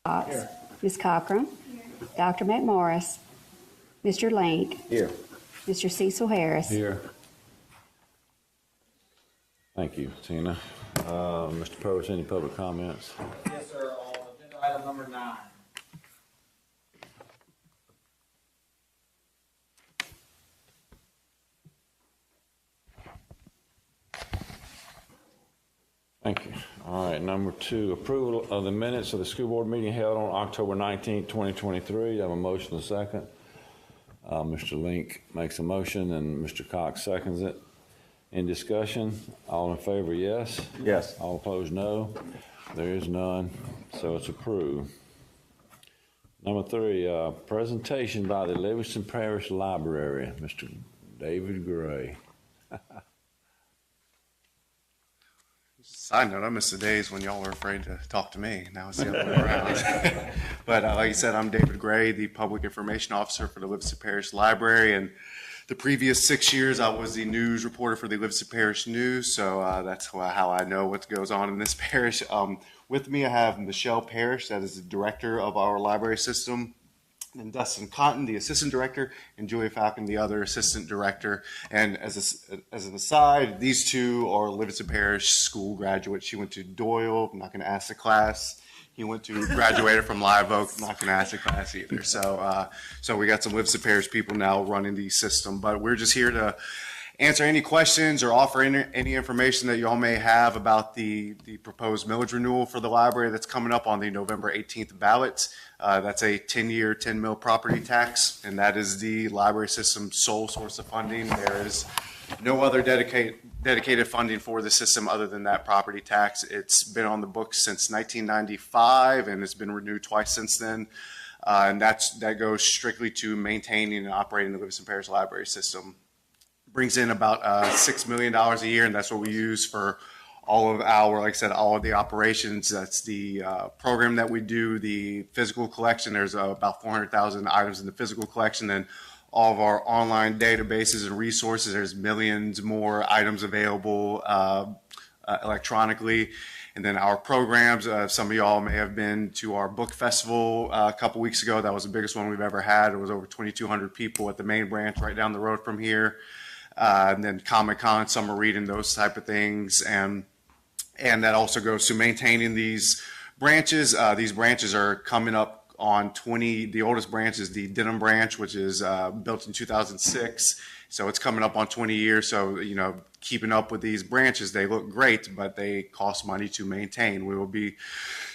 Cox. Here. Ms. Cochran. Here. Dr. McMorris. Mr. Link. Here. Mr. Cecil Harris. Here. Thank you, Tina. Mr. Post, any public comments? Yes, sir. On agenda item number 9. Thank you. All right, number 2, approval of the minutes of the school board meeting held on October 19, 2023. I have a motion and a second. Mr. Link makes a motion and Mr. Cox seconds it. In discussion, all in favor, yes? Yes. All opposed, no. There is none, so it's approved. Number 3, presentation by the Livingston Parish Library, Mr. David Gray. Side note, I miss the days when y'all were afraid to talk to me. Now it's the other way around. But like I said, I'm David Gray, the Public Information Officer for the Livingston Parish Library. And the previous 6 years, I was the news reporter for the Livingston Parish News. So that's how I know what goes on in this parish. With me, I have Michelle Parrish, that is the director of our library system. And Dustin Cotton, the assistant director, and Julia Falcon, the other assistant director. And as an aside, these two are Livingston Parish school graduates. She went to Doyle. I'm not going to ask the class. He went to graduated from Live Oak. I'm not going to ask the class either. So we got some Livingston Parish people now running the system. But we're just here to answer any questions or offer any information that you all may have about the proposed millage renewal for the library that's coming up on the November 18th ballot. That's a 10-year, 10 mil property tax, and that is the library system's sole source of funding. There is no other dedicated funding for the system other than that property tax. It's been on the books since 1995, and it's been renewed twice since then. And that goes strictly to maintaining and operating the Livingston Parish Library System. Brings in about $6 million a year, and that's what we use for all of our, like I said, all of the operations. That's the program that we do, the physical collection. There's about 400,000 items in the physical collection, and all of our online databases and resources. There's millions more items available electronically. And then our programs, some of y'all may have been to our book festival a couple weeks ago. That was the biggest one we've ever had. It was over 2,200 people at the main branch right down the road from here. And then Comic-Con, summer reading, those type of things. And that also goes to maintaining these branches. These branches are coming up on 20, the oldest branch is the Denham branch, which is built in 2006. So it's coming up on 20 years. So, you know, keeping up with these branches, they look great, but they cost money to maintain. We will be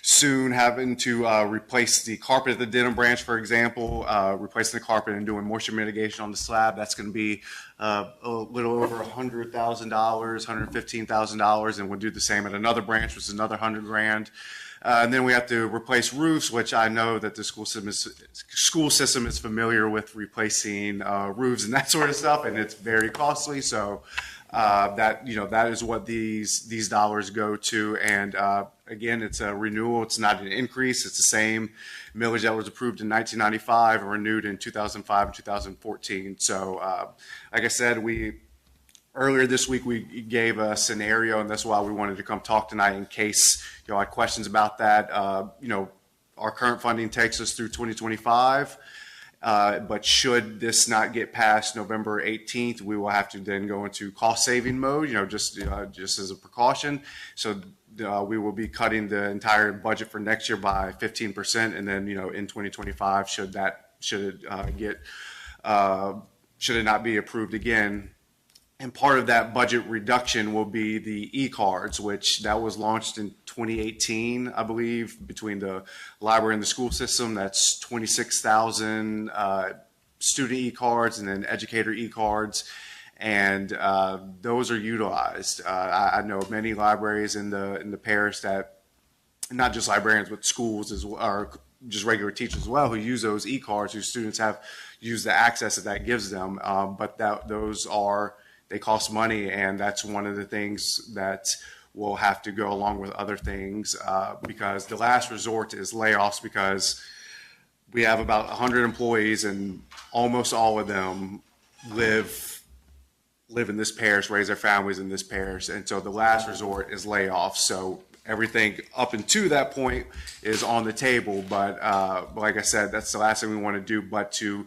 soon having to replace the carpet at the Denham branch, for example, replacing the carpet and doing moisture mitigation on the slab. That's going to be a little over $100,000, $115,000, and we'll do the same at another branch, which is another $100,000. And then we have to replace roofs, which I know that the school system is familiar with replacing roofs and that sort of stuff, and it's very costly. So that is what these dollars go to. And again, it's a renewal. It's not an increase. It's the same millage that was approved in 1995 and renewed in 2005 and 2014. So like I said, earlier this week, we gave a scenario, and that's why we wanted to come talk tonight in case you had questions about that. Our current funding takes us through 2025, but should this not get past November 18th, we will have to then go into cost-saving mode, just as a precaution. So we will be cutting the entire budget for next year by 15%, and then, in 2025, should it not be approved again. And part of that budget reduction will be the e-cards, which that was launched in 2018, I believe, between the library and the school system. That's 26,000 student e-cards and then educator e-cards. And those are utilized. I know many libraries in the parish that, not just librarians, but schools or just regular teachers as well, who use those e-cards, whose students have used the access that gives them. But they cost money, and that's one of the things that will have to go along with other things because the last resort is layoffs, because we have about 100 employees and almost all of them live in this parish, raise their families in this parish, and so the last resort is layoffs. So everything up until that point is on the table. But like I said, that's the last thing we want to do, but to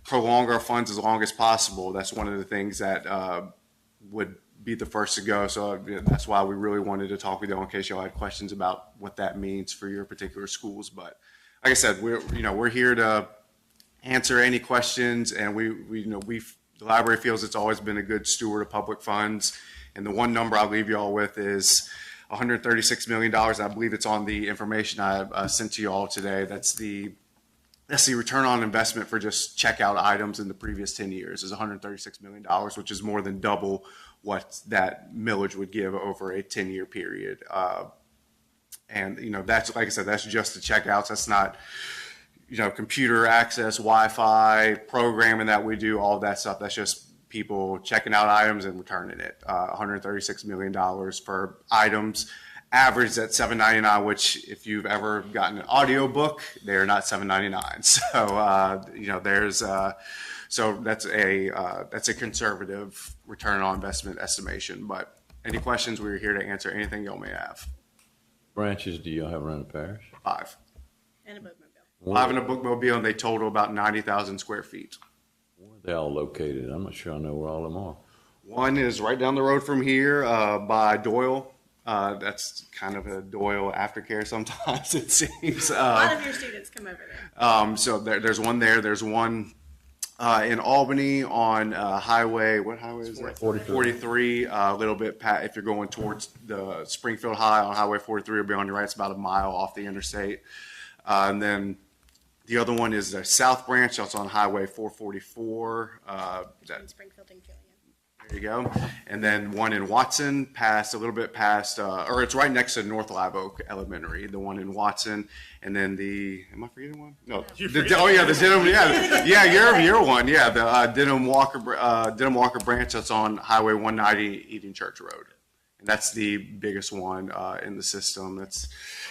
prolong our funds as long as possible. That's one of the things that would be the first to go. So that's why we really wanted to talk with you in case y'all had questions about what that means for your particular schools. But like I said, we're here to answer any questions, and the library feels it's always been a good steward of public funds. And the one number I'll leave you all with is $136 million. I believe it's on the information I sent to you all today. That's the return on investment for just checkout items in the previous 10 years is $136 million, which is more than double what that millage would give over a 10-year period. And, that's, like I said, that's just the checkouts. That's not, computer access, Wi-Fi, programming that we do, all of that stuff. That's just people checking out items and returning it. $136 million for items averaged at $7.99, which if you've ever gotten an audio book, they're not $7.99. So that's a conservative return on investment estimation. But any questions, we're here to answer anything y'all may have. Branches do you have around the parish? 5. And a bookmobile. 5 in a bookmobile, and they total about 90,000 square feet. Where are they all located? I'm not sure I know where all of them are. One is right down the road from here by Doyle. That's kind of a Doyle aftercare sometimes, it seems. A lot of your students come over there. So there's one there. There's one in Albany on highway. What highway is that? 43. A little bit if you're going towards the Springfield High on Highway 43, will be on your right. It's about a mile off the interstate. And then the other one is the South Branch. That's on Highway 444. Between Springfield and Killian. There you go. And then one in Watson, a little bit past, or it's right next to North Live Oak Elementary, the one in Watson. And then am I forgetting one? No. The Denham, you're one. Yeah, the Denham Walker Branch that's on Highway 190, Eating Church Road. And that's the biggest one in the system. It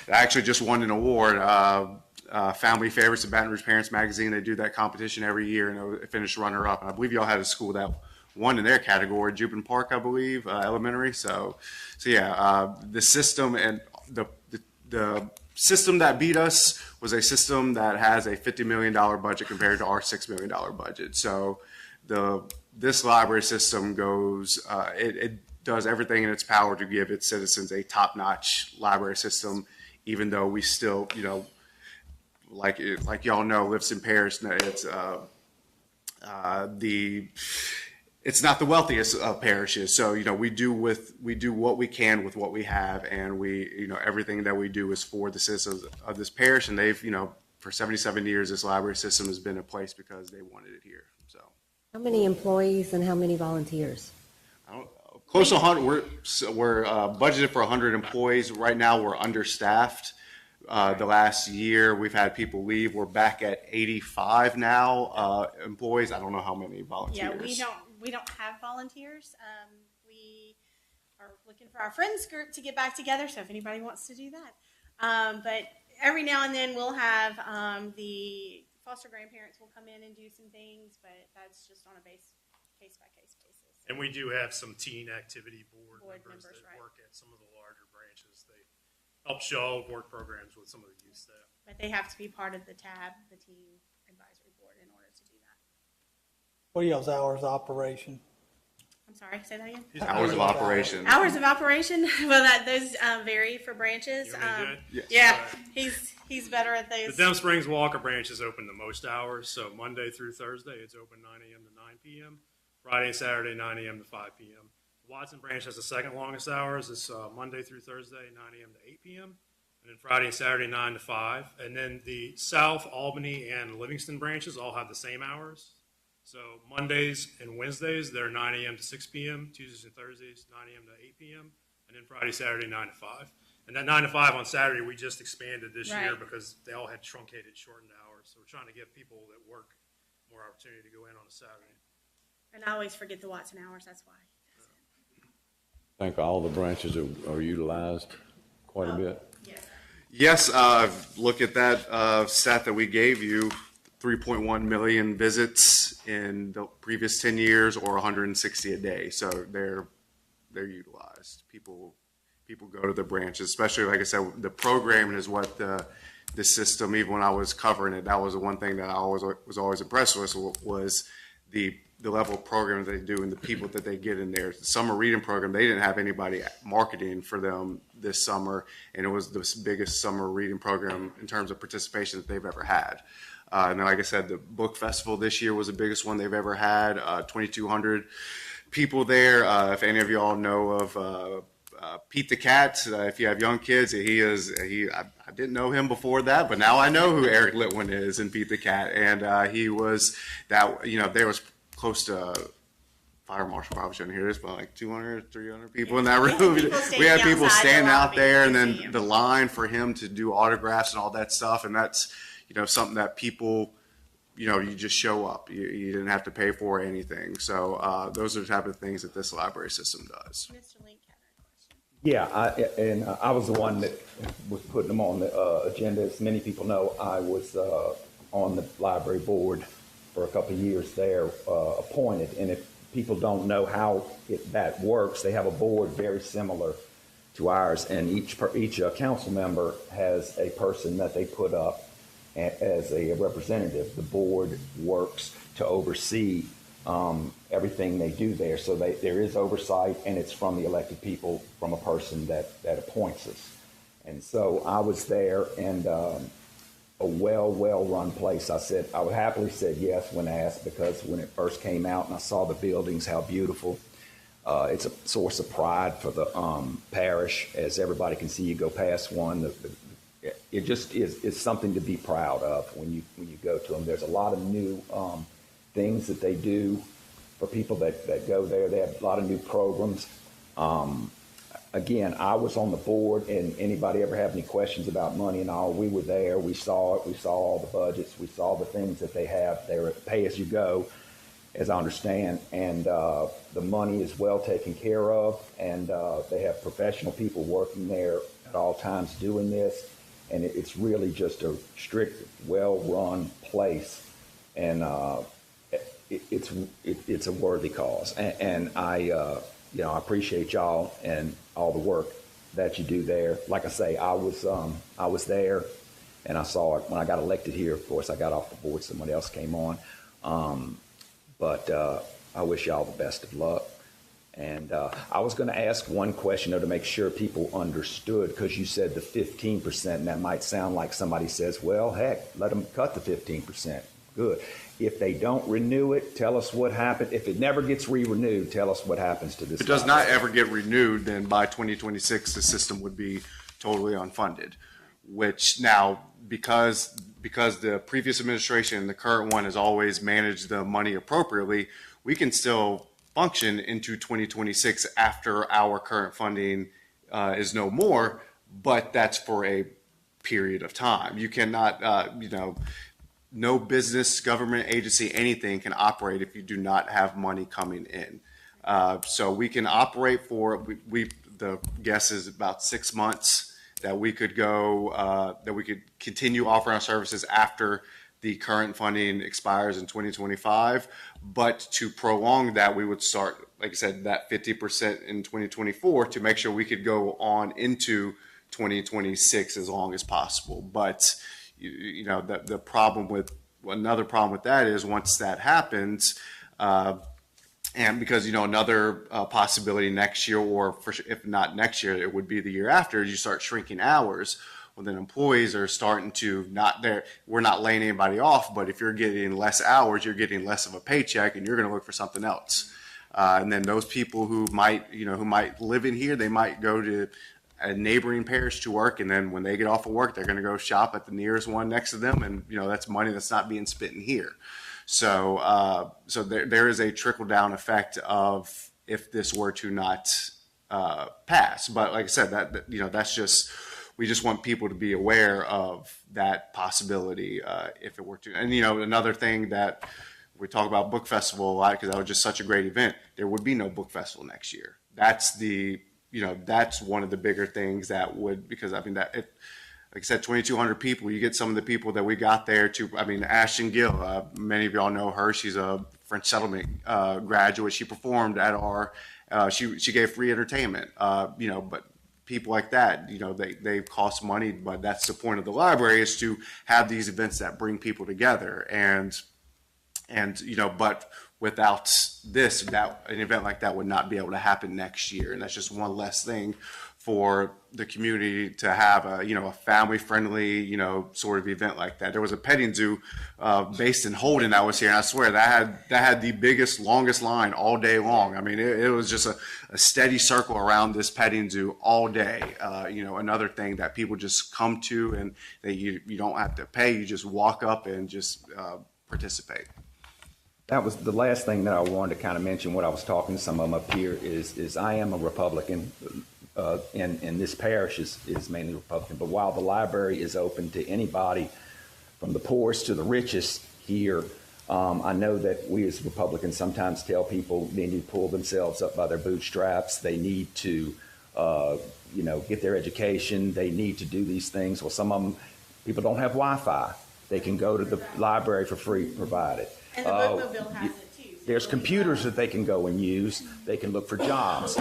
actually just won an award. Family Favorites of Baton Rouge Parents Magazine. They do that competition every year, and it finished runner-up. And I believe y'all had a school that won in their category, Jupin Park, I believe, elementary. So yeah, the system and the system that beat us was a system that has a $50 million budget compared to our $6 million budget. So this library system goes, it does everything in its power to give its citizens a top-notch library system, even though we still, like y'all know, Livingston Parish, it's not the wealthiest of parishes. So, we do what we can with what we have, and everything that we do is for the citizens of this parish. And they've, for 77 years, this library system has been in place because they wanted it here. So, How many employees and how many volunteers? close to 100. We're budgeted for 100 employees. Right now, we're understaffed. The last year, we've had people leave. We're back at 85 now employees. I don't know how many volunteers. Yeah, we don't have volunteers. We are looking for our friends group to get back together. So if anybody wants to do that, but every now and then we'll have the foster grandparents will come in and do some things, but that's just on a case by case basis. And we do have some teen activity board members that right. work at some of the larger branches. They help show work programs with some of the youth staff. But they have to be part of the TAB, the Teen Advisory Board, in order to do that. What are y'all's hours of operation? I'm sorry, say that again? Hours of operation. Hours of operation? Well, those vary for branches. You want me to do it? Yeah, he's better at those. The Denham Springs Walker branch is open the most hours. So Monday through Thursday, it's open 9 a.m. to 9 p.m. Friday and Saturday, 9 a.m. to 5 p.m. Watson branch has the second longest hours. It's Monday through Thursday, 9 a.m. to 8 p.m. And then Friday and Saturday, 9 to 5. And then the South, Albany, and Livingston branches all have the same hours. So Mondays and Wednesdays, they're 9 a.m. to 6 p.m. Tuesdays and Thursdays, 9 a.m. to 8 p.m. And then Friday, Saturday, 9 to 5. And that 9 to 5 on Saturday, we just expanded this year Right. because they all had truncated, shortened hours. So we're trying to give people that work more opportunity to go in on a Saturday. And I always forget the Watson hours, that's why. I think all the branches are utilized quite a bit. Yes. Yes, look at that stat that we gave you, 3.1 million visits in the previous 10 years or 160 a day. So they're utilized. People people go to the branches, especially, like I said, the programming is what the system, even when I was covering it, that was the one thing that I was always impressed with, was the level of programming they do and the people that they get in there. The summer reading program, they didn't have anybody marketing for them this summer, and it was the biggest summer reading program in terms of participation that they've ever had. And then, like I said, the book festival this year was the biggest one they've ever had. 2,200 people there. If any of y'all know of Pete the Cat, if you have young kids, I didn't know him before that, but now I know who Eric Litwin is and Pete the Cat. And he was that, there was close to, fire marshal probably shouldn't hear this, but like 200, 300 people in that room. We had people standing out there, and then the line for him to do autographs and all that stuff. And that's, something that people, you just show up. You didn't have to pay for anything. So those are the type of things that this library system does. Mr. Link had a question. Yeah, I was the one that was putting them on the agenda. As many people know, I was on the library board for a couple of years there, appointed. And if people don't know how that works, they have a board very similar to ours, and each council member has a person that they put up as a representative. The board works to oversee everything they do there. So there is oversight, and it's from the elected people, from a person that appoints us. And so I was there, and a well-run place. I would happily said yes when asked, because when it first came out and I saw the buildings, how beautiful. It's a source of pride for the parish, as everybody can see. You go past one, it just is something to be proud of when you go to them. There's a lot of new things that they do for people that go there. They have a lot of new programs. Again, I was on the board, and anybody ever have any questions about money and all, we were there. We saw it. We saw all the budgets. We saw the things that they have. They're pay-as-you-go, as I understand, and the money is well taken care of, and they have professional people working there at all times doing this, and it's really just a strict, well-run place, and it's a worthy cause, and I appreciate y'all and all the work that you do there. Like I say, I was there, and I saw it when I got elected here. Of course, I got off the board; somebody else came on. But I wish y'all the best of luck. And I was going to ask one question, though, to make sure people understood, because you said the 15%, and that might sound like somebody says, well, heck, let them cut the 15%. Good. If they don't renew it, tell us what happened. If it never gets re-renewed, tell us what happens to this. If it does not ever get renewed, then by 2026, the system would be totally unfunded, which now, because the previous administration and the current one has always managed the money appropriately, we can still function into 2026 after our current funding is no more, but that's for a period of time. You cannot, no business, government agency, anything can operate if you do not have money coming in. So we can operate for, the guess is about 6 months that we could go, that we could continue offering our services after the current funding expires in 2025. But to prolong that, we would start, like I said, that 50% in 2024 to make sure we could go on into 2026 as long as possible. But the problem with, another problem with that is once that happens, and because, another possibility next year, or if not next year, it would be the year after, you start shrinking hours. Well, then employees are starting to we're not laying anybody off, but if you're getting less hours, you're getting less of a paycheck, and you're going to look for something else. And then those people who might live in here, they might go to a neighboring parish to work, and then when they get off of work, they're going to go shop at the nearest one next to them, and that's money that's not being spent in here. So there is a trickle down effect of if this were to not pass. But like I said, that's just, we just want people to be aware of that possibility if it were to. And another thing that we talk about book festival a lot, because that was just such a great event. There would be no book festival next year. That's that's one of the bigger things that would, because like I said, 2,200 people. You get some of the people that we got there to. Ashton Gill. Many of y'all know her. She's a French settlement graduate. She performed at our. She gave free entertainment. But people like that, they cost money, but that's the point of the library, is to have these events that bring people together. And but without this, that an event like that would not be able to happen next year. And that's just one less thing for the community to have a family friendly, sort of event like that. There was a petting zoo based in Holden that was here, and I swear that had the biggest, longest line all day long. I mean, it was just a steady circle around this petting zoo all day. Another thing that people just come to, and that you don't have to pay, you just walk up and just participate. That was the last thing that I wanted to kind of mention. What I was talking to some of them up here is I am a Republican, and this parish is mainly Republican. But while the library is open to anybody from the poorest to the richest here, I know that we as Republicans sometimes tell people they need to pull themselves up by their bootstraps. They need to, get their education. They need to do these things. Well, some of them, people don't have Wi-Fi. They can go to the library for free, provided. And the bookmobile has it too. So There's computers that they can go and use. They can look for jobs.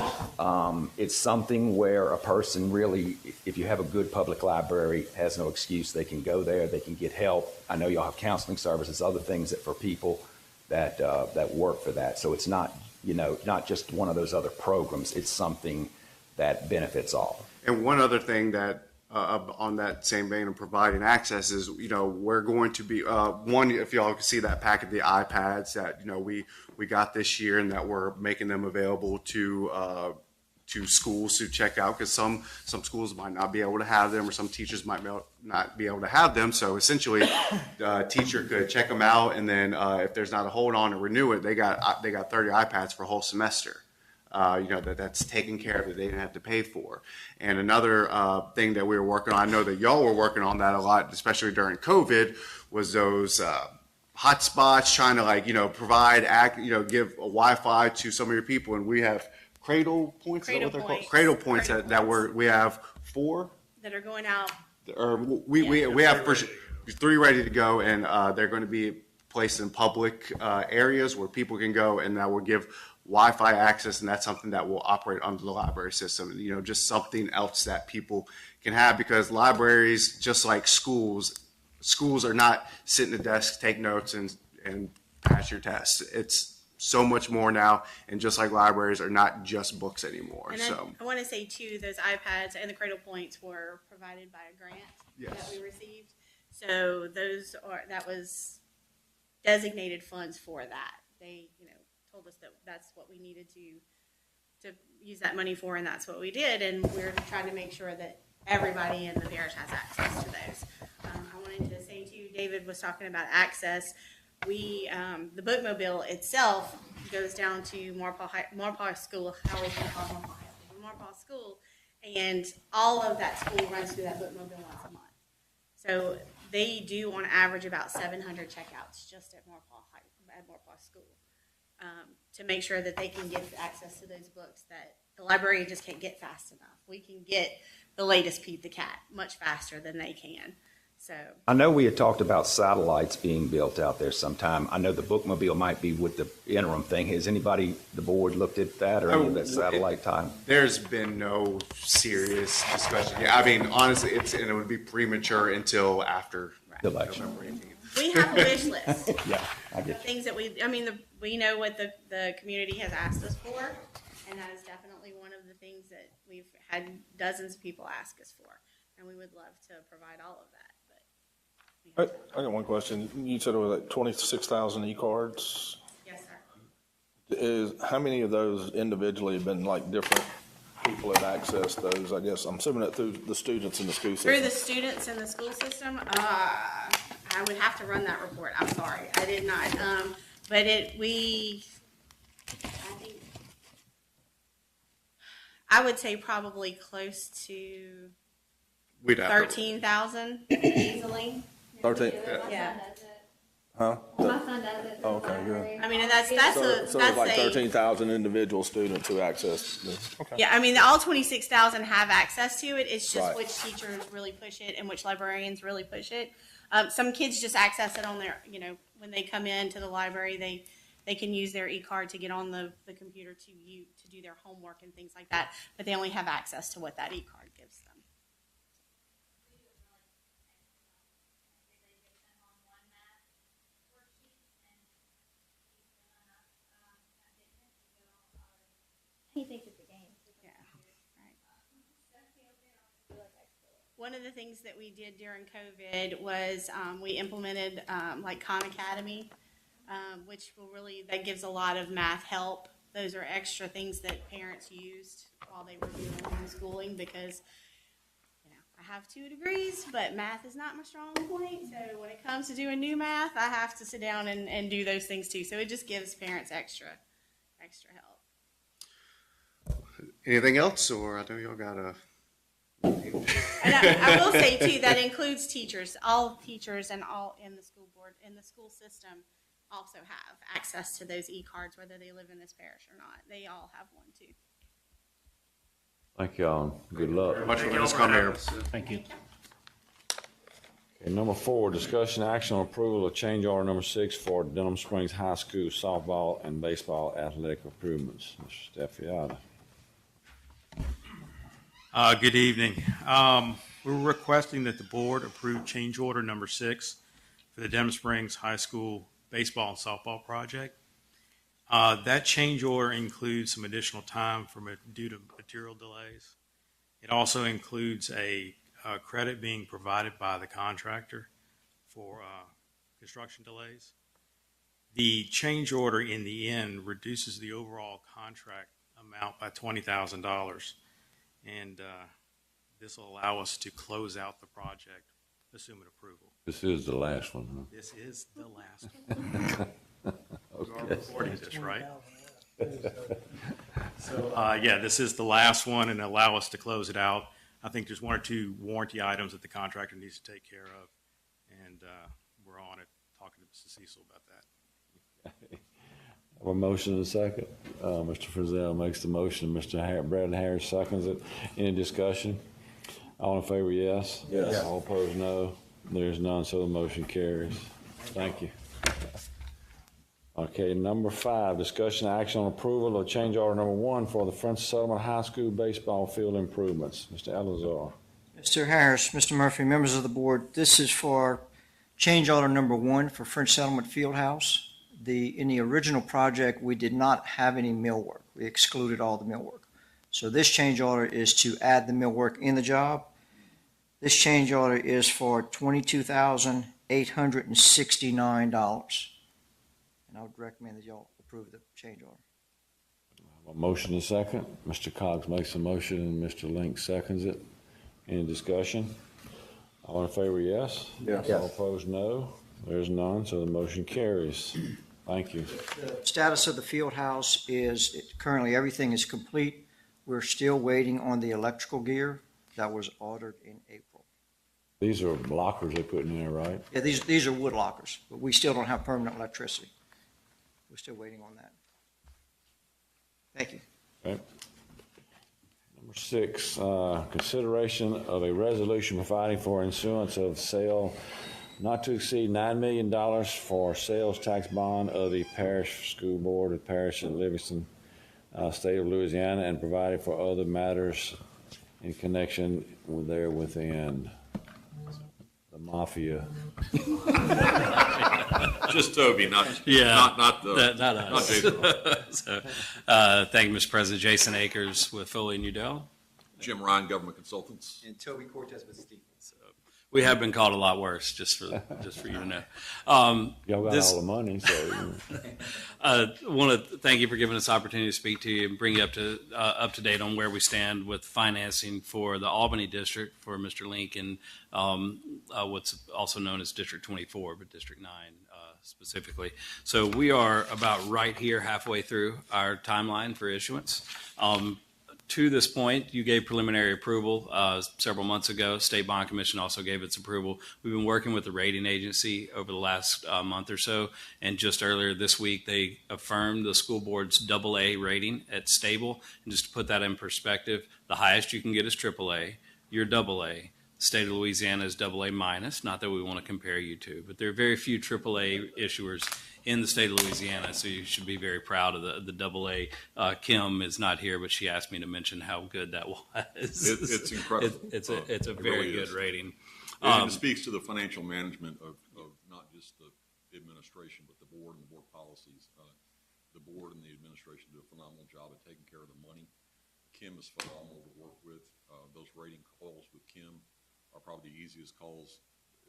It's something where a person really, if you have a good public library, has no excuse. They can go there. They can get help. I know y'all have counseling services, other things that for people that work for that. So it's not, not just one of those other programs. It's something that benefits all. And one other thing that on that same vein of providing access is, we're going to be one, if y'all can see that packet, the iPads that we got this year, and that we're making them available to schools to check out, because some schools might not be able to have them, or some teachers might not be able to have them. So essentially, a teacher could check them out, and then if there's not a hold on to renew it, they got 30 iPads for a whole semester. That's taken care of, that they didn't have to pay for. And another thing that we were working on, I know that y'all were working on that a lot, especially during COVID, was those hotspots, trying to provide, give a Wi-Fi to some of your people. And we have cradle points, cradle points that we have 4 that are going out. Or we have 3 ready to go, and they're going to be placed in public areas where people can go, and that will give Wi-Fi access, and that's something that will operate under the library system. Just something else that people can have, because libraries, just like schools are not sit at the desk, take notes, and pass your tests. It's so much more now, and just like libraries are not just books anymore. And I want to say too, those iPads and the Cradle Points were provided by a grant that we received. So that was designated funds for that. They, told us that that's what we needed to use that money for, and that's what we did. And we're trying to make sure that everybody in the parish has access to those. I wanted to say too, David was talking about access. The bookmobile itself goes down to Marpaw School, Marpaw School, and all of that school runs through that bookmobile once a month. So they do on average about 700 checkouts just at Marpaw School. To make sure that they can get access to those books that the librarian just can't get fast enough. We can get the latest Pete the Cat much faster than they can. So I know we had talked about satellites being built out there sometime. I know the bookmobile might be with the interim thing. Has anybody, the board, looked at that, or any of that satellite time? There's been no serious discussion. I mean, honestly, it would be premature until after the election. November 18th. we have a wish list. Yeah, I get you. Things that we know what the community has asked us for, and that is definitely one of the things that we've had dozens of people ask us for, and we would love to provide all of that. But I got one question. You said it was like 26,000 e-cards. yes, sir. How many of those individually have been like different people have accessed those? I guess I'm assuming that through the students in the school system. Through the students in the school system, I would have to run that report. I'm sorry, I did not. But I would say probably close to 13,000 easily. 13? Yeah. Huh? My son does it. Oh, okay, good. I mean, that's So there's like 13,000 individual students who access this. Okay. Yeah, I mean, all 26,000 have access to it. It's just Right. which teachers really push it and which librarians really push it. Some kids just access it on their, when they come into the library, they can use their e-card to get on the computer to do their homework and things like that, but they only have access to what that e-card gives them. He thinks it's a game. Yeah, right. One of the things that we did during COVID was we implemented like Khan Academy, which that gives a lot of math help. Those are extra things that parents used while they were doing homeschooling because, I have 2 degrees, but math is not my strong point. So when it comes to doing new math, I have to sit down and do those things too. So it just gives parents extra help. Anything else, or I know y'all got a. And I will say too, that includes teachers. All teachers and all in the school board, in the school system, also have access to those e-cards, whether they live in this parish or not. They all have one too. Thank y'all. Good luck. Very much for letting us come here. Thank you. Okay, number 4, discussion action on approval of change order number 6 for Denham Springs High School softball and baseball athletic improvements. Mr. Steffiata. Good evening. We're requesting that the board approve change order number 6 for the Denham Springs High School baseball and softball project. That change order includes some additional time due to material delays. It also includes a credit being provided by the contractor for construction delays. The change order in the end reduces the overall contract amount by $20,000, and this will allow us to close out the project, assuming approval. This is the last one, huh? This is the last one. We are recording this, right? So, this is the last one, and allow us to close it out. I think there's 1 or 2 warranty items that the contractor needs to take care of, and we're on it, talking to Mr. Cecil about that. Have a motion and a second. Mr. Frizzell makes the motion. Mr. Bradley Harris seconds it. Any discussion? All in favor, yes? Yes. All opposed, no. There's none, so the motion carries. Thank you. Okay, number 5, discussion action on approval of change order number 1 for the French Settlement High School baseball field improvements. Mr. Elazar. Mr. Harris, Mr. Murphy, members of the board, this is for change order number 1 for French Settlement Fieldhouse. In the original project, we did not have any millwork. We excluded all the millwork. So this change order is to add the millwork in the job. This change order is for $22,869. And I would recommend that y'all approve the change order. A motion and a second. Mr. Cox makes a motion and Mr. Link seconds it. Any discussion? All in favor, yes? Yes. All opposed, no. There's none, so the motion carries. Thank you. The status of the field house is currently everything is complete. We're still waiting on the electrical gear that was ordered in April. These are lockers they put in there, right? Yeah, these are wood lockers, but we still don't have permanent electricity. We're still waiting on that. Thank you. Okay. Number 6, consideration of a resolution providing for issuance of sale not to exceed $9 million for sales tax bond of the parish school board of parish in Livingston, state of Louisiana, and providing for other matters in connection within the mafia. Just Toby, not Not us. Not Jason. Thank you, Mr. President. Jason Akers with Foley & Udell. Jim Ryan, Government Consultants. And Toby Cortez with Steve. We have been called a lot worse, just for you to know. Y'all got all the money, so. Want to thank you for giving us the opportunity to speak to you and bring you up to date on where we stand with financing for the Albany district for Mr. Link and what's also known as District 24, but District 9 specifically. So we are about right here, halfway through our timeline for issuance. To this point, you gave preliminary approval several months ago. State Bond Commission also gave its approval. We've been working with the rating agency over the last month or so, and just earlier this week, they affirmed the school board's AA rating at stable. And just to put that in perspective, the highest you can get is AAA. Your AA. state of Louisiana is AA minus. Not that we want to compare you to, but there are very few AAA issuers in the state of Louisiana, so you should be very proud of the AA. Kim is not here, but she asked me to mention how good that was. It's incredible. It's a It very really good is. rating. And it speaks to the financial management of not just the administration, but the board and the board policies. The board and the administration do a phenomenal job at taking care of the money. Kim is phenomenal to work with. Those rating calls with Kim are probably the easiest calls,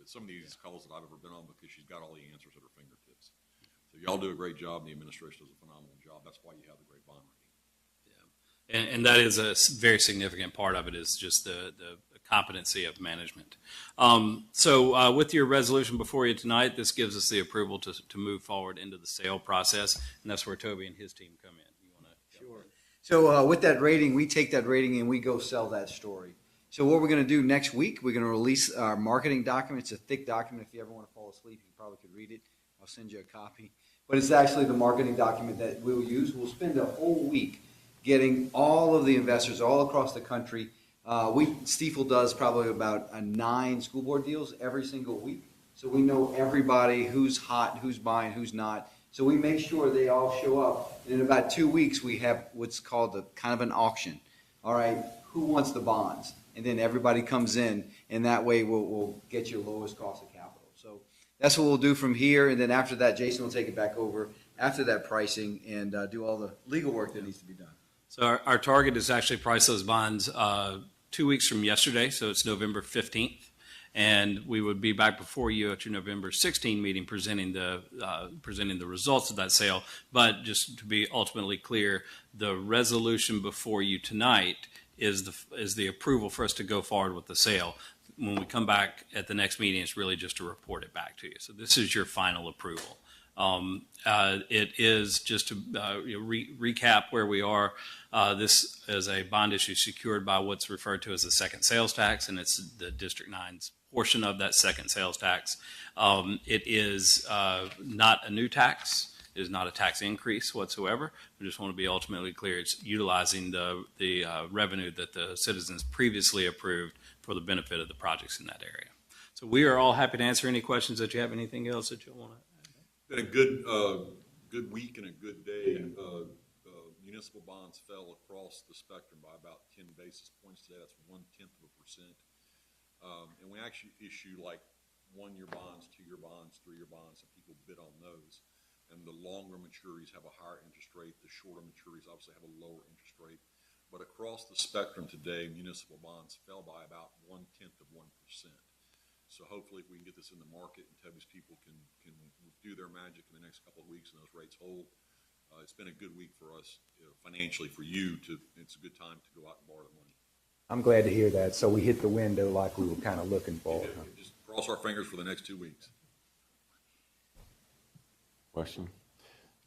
some of the easiest calls that I've ever been on, because she's got all the answers at her fingertips. So y'all do a great job, and the administration does a phenomenal job. That's why you have the great bond rating. And that is a very significant part of it, is just the competency of management. So with your resolution before you tonight, this gives us the approval to move forward into the sale process, and that's where Toby and his team come in. You want to? Sure. So with that rating, we take that rating and we go sell that story. So what we're going to do next week, we're going to release our marketing document. It's a thick document. If you ever want to fall asleep, you probably could read it. I'll send you a copy. But it's actually the marketing document that we'll use. We'll spend a whole week getting all of the investors all across the country. Stiefel does probably about 9 school board deals every single week. So we know everybody, who's hot, who's buying, who's not. So we make sure they all show up. And in about 2 weeks, we have what's called kind of an auction. All right, who wants the bonds? And then everybody comes in, and that way we'll get your lowest cost of capital. So that's what we'll do from here. And then after that, Jason will take it back over after that pricing and do all the legal work that needs to be done. So our target is actually price those bonds 2 weeks from yesterday, so it's November 15th. And we would be back before you at your November 16 meeting presenting the results of that sale. But just to be ultimately clear, the resolution before you tonight is the approval for us to go forward with the sale. When we come back at the next meeting, it's really just to report it back to you. So this is your final approval. It is just to recap where we are. This is a bond issue secured by what's referred to as the second sales tax, and it's the District 9's portion of that second sales tax. It is not a new tax. It is not a tax increase whatsoever. We just want to be ultimately clear. It's utilizing the revenue that the citizens previously approved for the benefit of the projects in that area. So we are all happy to answer any questions that you have. Anything else that you want to? Been a good week and a good day. Municipal bonds fell across the spectrum by about 10 basis points today. That's 0.1%. And we actually issue like 1-year bonds, 2-year bonds, 3-year bonds, and people bid on those. And the longer maturities have a higher interest rate. The shorter maturities obviously have a lower interest rate. But across the spectrum today, municipal bonds fell by about 0.1%. So hopefully if we can get this in the market and Toby's people can do their magic in the next couple of weeks and those rates hold, it's been a good week for us financially. For you, it's a good time to go out and borrow the money. I'm glad to hear that. So we hit the window like we were kind of looking for. Just cross our fingers for the next 2 weeks. Question?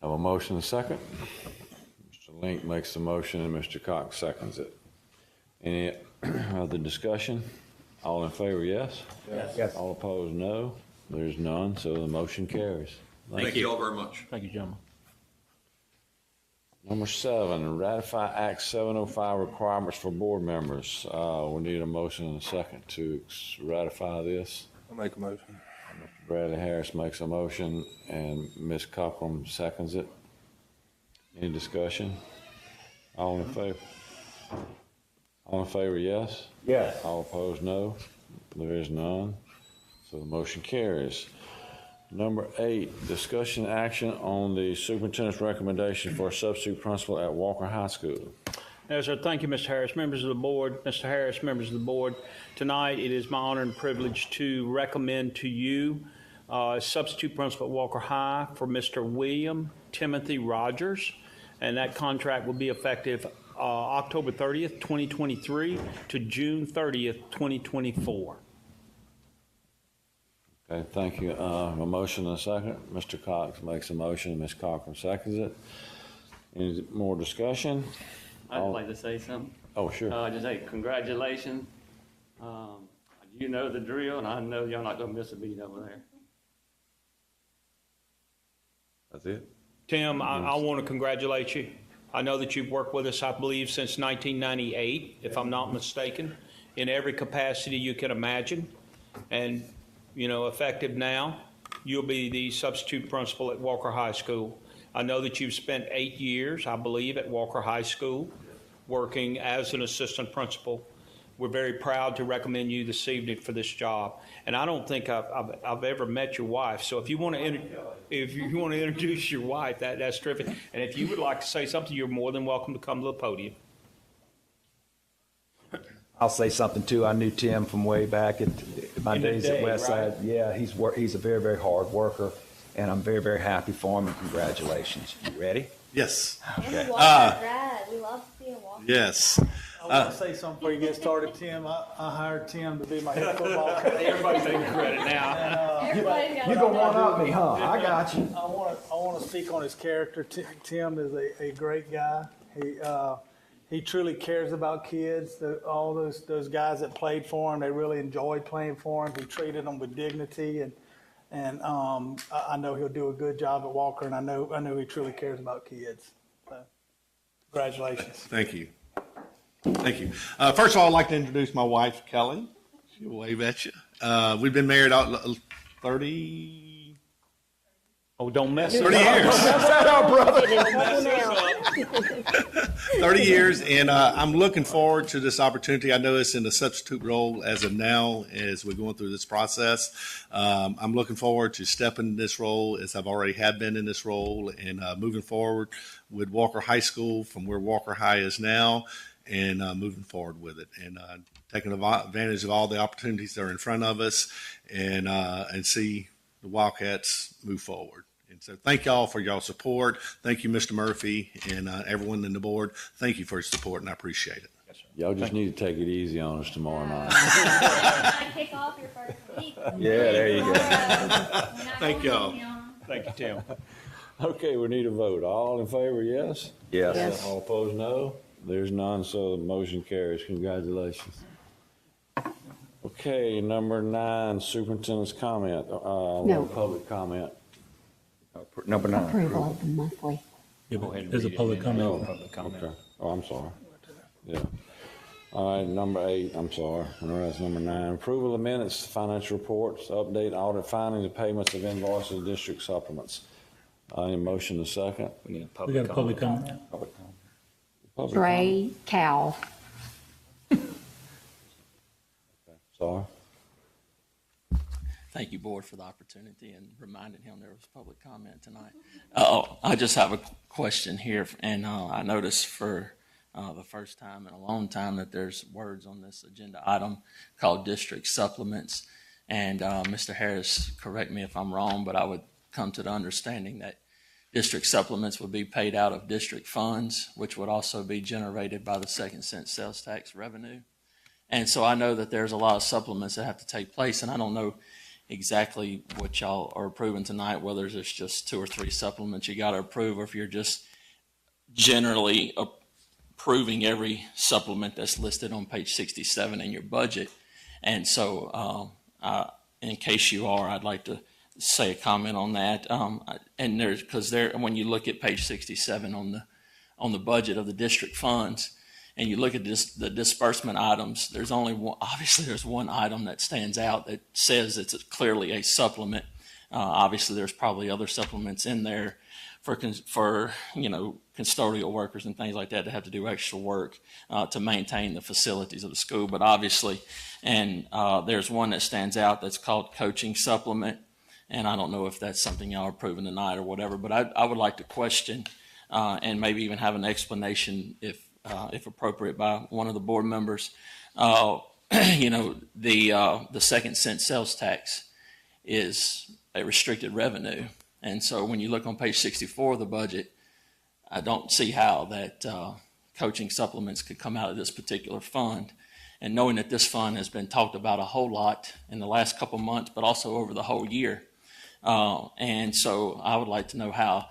I have a motion and a second. Mr. Link makes the motion and Mr. Cox seconds it. Any other discussion? All in favor, yes? Yes. All opposed, no. There's none, so the motion carries. Thank you all very much. Thank you, gentlemen. Number 7, ratify Act 705 requirements for board members. We need a motion and a second to ratify this. I'll make a motion. Mr. Bradley Harris makes a motion and Ms. Cochran seconds it. Any discussion? All in favor? All in favor, yes? Yes. All opposed, no. There is none. So the motion carries. Number 8, discussion action on the superintendent's recommendation for a substitute principal at Walker High School. Yes, sir. Thank you, Mr. Harris. Members of the board, Mr. Harris, members of the board, tonight it is my honor and privilege to recommend to you substitute principal at Walker High for Mr. William Timothy Rogers, and that contract will be effective October 30th, 2023 to June 30th, 2024. Okay, thank you. A motion and a second. Mr. Cox makes a motion, Ms. Cochran seconds it. Any more discussion? I'd like to say something. Oh, sure. Just say congratulations. You know the drill, and I know y'all not going to miss a beat over there. That's it? Tim, I want to congratulate you. I know that you've worked with us, I believe, since 1998, if I'm not mistaken. in every capacity you can imagine. And, effective now, you'll be the substitute principal at Walker High School. I know that you've spent 8 years, I believe, at Walker High School, working as an assistant principal. We're very proud to recommend you this evening for this job. And I don't think I've ever met your wife. So if you want to introduce your wife, that's terrific. And if you would like to say something, you're more than welcome to come to the podium. I'll say something too. I knew Tim from way back at my In the days day, at Westside. right? Yeah, he's a very, very hard worker, and I'm very, very happy for him. And congratulations. You ready? Yes. Okay. Grad. We love to see a Walker. Yes. I want to say something before you get started, Tim. I hired Tim to be my head football coach. Everybody's taking credit now. You gonna one up me, huh? I got you. I want to speak on his character. Tim is a great guy. He truly cares about kids. All those guys that played for him, they really enjoyed playing for him. He treated them with dignity, and I know he'll do a good job at Walker, and I know he truly cares about kids. So, congratulations. Thank you. Thank you. First of all, I'd like to introduce my wife, Kelly. She'll wave at you. We've been married 30. Oh, don't mess 30 it up. years. Don't mess that up, brother. 30 years, and I'm looking forward to this opportunity. I know it's in the substitute role as of now as we're going through this process. I'm looking forward to stepping in this role as I've already have been in this role and moving forward with Walker High School from where Walker High is now and moving forward with it and taking advantage of all the opportunities that are in front of us and see the Wildcats move forward. And so thank y'all for y'all support. Thank you, Mr. Murphy, and everyone in the board. Thank you for your support, and I appreciate it. Y'all just need to take it easy on us tomorrow night. Kick off your first week. Yeah, there you go. Thank y'all. Thank you, Tim. Okay, we need a vote. All in favor, yes? Yes. Yes. All opposed, no? There's none, so the motion carries. Congratulations. Okay, number 9, superintendent's comment. No. Public comment. Number 9. Approval of the monthly. There's a public comment. No. Okay. Oh, I'm sorry. Yeah. All right, number 8, I'm sorry. I know that's number 9. Approval of minutes, financial reports, update audit findings and payments of invoices and district supplements. Any motion to second? We got a public comment. Public Dre Cow. Sorry. Thank you, Board, for the opportunity and reminding him there was public comment tonight. I just have a question here, and I noticed for the first time in a long time that there's words on this agenda item called district supplements. And Mr. Harris, correct me if I'm wrong, but I would come to the understanding that district supplements would be paid out of district funds, which would also be generated by the second cent sales tax revenue. And so I know that there's a lot of supplements that have to take place, and I don't know exactly what y'all are approving tonight, whether there's just 2 or 3 supplements you got to approve, or if you're just generally approving every supplement that's listed on page 67 in your budget. And so in case you are, I'd like to say a comment on that. And there's, because when you look at page 67 on the budget of the district funds, and you look at the disbursement items, there's only one, obviously there's one item that stands out that says it's clearly a supplement. Obviously there's probably other supplements in there for custodial workers and things like that have to do extra work to maintain the facilities of the school. But obviously, and there's one that stands out that's called coaching supplement. And I don't know if that's something y'all are approving tonight or whatever, but I would like to question and maybe even have an explanation if appropriate by one of the board members. The second cent sales tax is a restricted revenue. And so when you look on page 64 of the budget, I don't see how that coaching supplements could come out of this particular fund. And knowing that this fund has been talked about a whole lot in the last couple of months, but also over the whole year. And so I would like to know how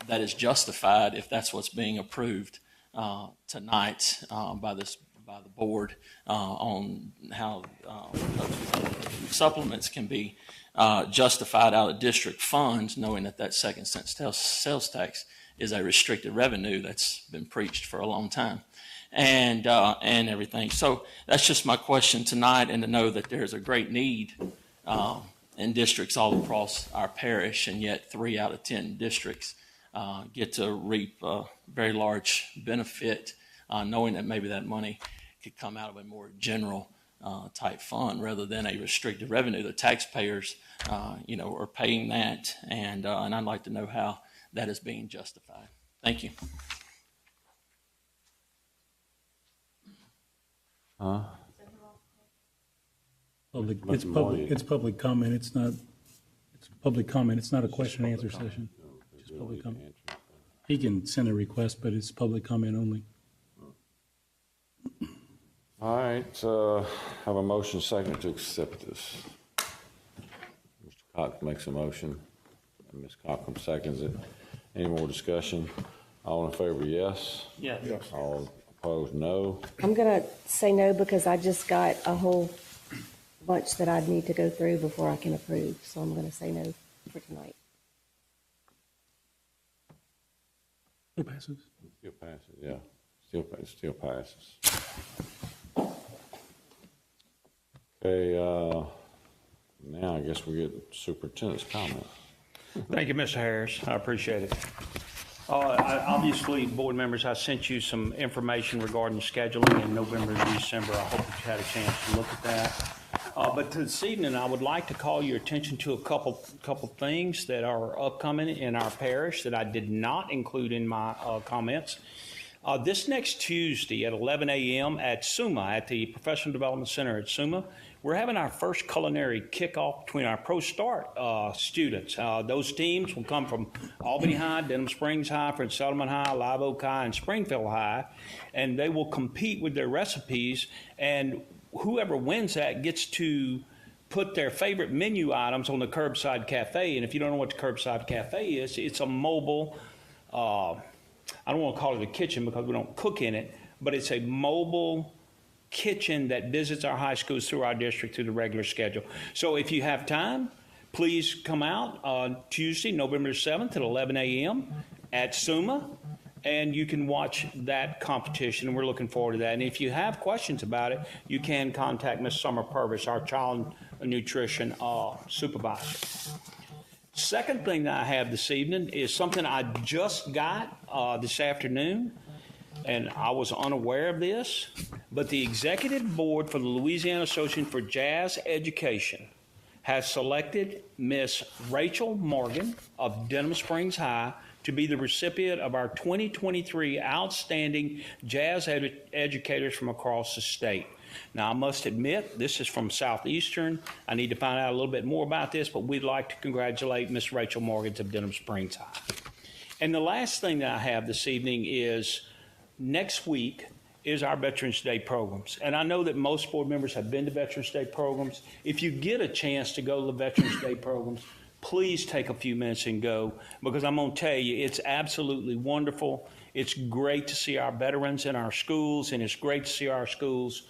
that is justified if that's what's being approved tonight by the board on how supplements can be justified out of district funds, knowing that second cent sales tax is a restricted revenue that's been preached for a long time. and everything. So that's just my question tonight, and to know that there's a great need in districts all across our parish, and yet 3 out of 10 districts get to reap a very large benefit, knowing that maybe that money could come out of a more general type fund rather than a restricted revenue. The taxpayers, are paying that, and I'd like to know how that is being justified. Thank you. It's public comment. It's public comment. It's not a question and answer session. Just public comment. He can send a request, but it's public comment only. All right, have a motion second to accept this. Mr. Cox makes a motion, and Ms. Cochran seconds it. Any more discussion? All in favor, yes? Yes. All opposed, no? I'm going to say no because I just got a whole bunch that I'd need to go through before I can approve. So I'm going to say no for tonight. Still passes. Still passes, yeah. Still passes. Okay, now I guess we get superintendent's comment. Thank you, Mr. Harris. I appreciate it. Obviously, board members, I sent you some information regarding scheduling in November and December. I hope that you had a chance to look at that. But this evening, I would like to call your attention to a couple things that are upcoming in our parish that I did not include in my comments. This next Tuesday at 11 a.m. at SUMA, at the Professional Development Center at SUMA, we're having our first culinary kickoff between our Pro Start students. Those teams will come from Albany High, Denham Springs High, Prince Settlement High, Live Oak High, and Springfield High, and they will compete with their recipes, and whoever wins that gets to put their favorite menu items on the Curbside Cafe. And if you don't know what the Curbside Cafe is, it's a mobile, I don't want to call it a kitchen because we don't cook in it, but it's a mobile kitchen that visits our high schools through our district through the regular schedule. So if you have time, please come out on Tuesday, November 7th at 11 a.m. at SUMA, and you can watch that competition, and we're looking forward to that. And if you have questions about it, you can contact Ms. Summer Purvis, our child nutrition supervisor. Second thing that I have this evening is something I just got this afternoon, and I was unaware of this, but the executive board for the Louisiana Association for Jazz Education has selected Miss Rachel Morgan of Denham Springs High to be the recipient of our 2023 Outstanding Jazz Educators from across the state. Now, I must admit, this is from Southeastern. I need to find out a little bit more about this, but we'd like to congratulate Miss Rachel Morgan of Denham Springs High. And the last thing that I have this evening is next week is our Veterans Day programs. And I know that most board members have been to Veterans Day programs. If you get a chance to go to the Veterans Day programs, please take a few minutes and go, because I'm going to tell you, it's absolutely wonderful. It's great to see our veterans in our schools, and it's great to see our schools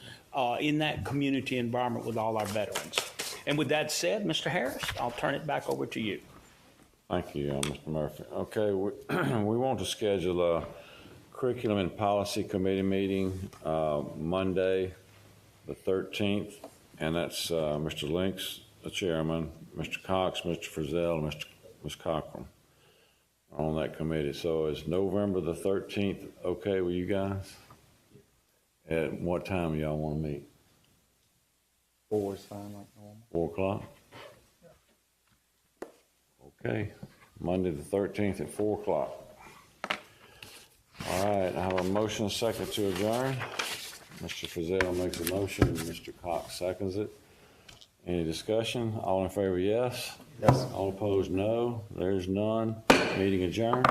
in that community environment with all our veterans. And with that said, Mr. Harris, I'll turn it back over to you. Thank you, Mr. Murphy. Okay, we want to schedule a Curriculum and Policy Committee meeting Monday, the 13th, and that's Mr. Links, the chairman, Mr. Cox, Mr. Frizzell, and Ms. Cochran on that committee. So is November the 13th okay with you guys? At what time y'all want to meet? 4 is fine, like normal. 4 o'clock? Okay, Monday the 13th at 4 o'clock. All right, I have a motion second to adjourn. Mr. Frizzell makes a motion, and Mr. Cox seconds it. Any discussion? All in favor, yes? Yes. All opposed, no. There's none. Meeting adjourned.